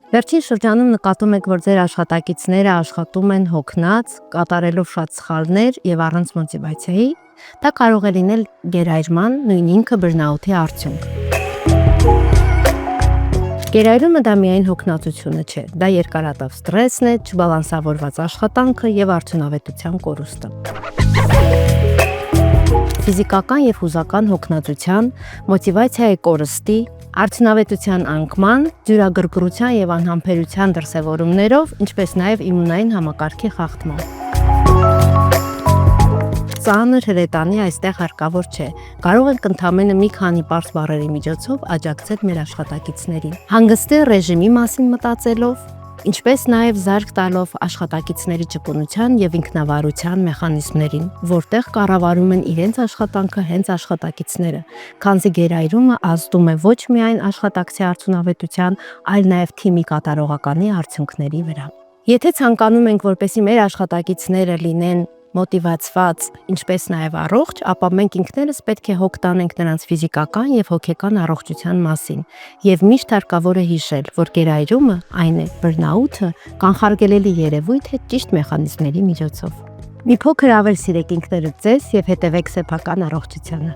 Վերջին շրջանում նկատում եք, որ ձեր աշխատակիցները աշխատում են հոգնած, կատարելով շատ սխալներ եւ առանց մոտիվացիայի, դա կարող է լինել գերայրման, նույն ինքը բռնաութի արդյունք։ Գերայրումը դա միայն հոգնածությունը չէ, դա երկարատև ստրեսն է, չբալանսավորված աշխատանքը եւ արդյունավետության կորուստը։ Ֆիզիկական եւ հուզական հոգնածության, մոտիվացիայի կորստի, արդյունավետության անկման, դյուրագրգռության եւ անհամբերության դրսևորումներով, ինչպես նաեւ իմունային համակարգի խախտման։ Ծանր հրետանի այստեղ հարկավոր չէ, կարող ենք ընդամենը մի քանի պարզ բառերի միջոցով աջակցել մեր աշխատակիցներին։ Հանգստի ռեժիմի մասին մտածելով, ինչպես նաև զարկ տալով աշխատակիցների ճկունության եւ ինքնավարության մեխանիզմներին, որտեղ կառավարում են իրենց աշխատանքը հենց աշխատակիցները, քանզի գերայրումը ազդում է ոչ միայն աշխատակցի արդյունավետության, այլ նաև թիմի կատարողականի արդյունքների վրա։ Եթե ցանկանում ենք, որպեսզի մեր աշխատակիցները լինեն մոտիվացված, ինչպես նաև առողջ, ապա մենք ինքներս պետք է հոգ տանենք նրանց ֆիզիկական եւ հոգեկան առողջության մասին։ Եվ միշտ հարկավոր է հիշել, որ գերայրումը, այն է բռնաութը, կանխարգելելի երևույթ է ճիշտ մեխանիզմների միջոցով։ Մի փոքր ավել սիրեք ինքներդ ձեզ եւ հետևեք սեփական առողջությանը։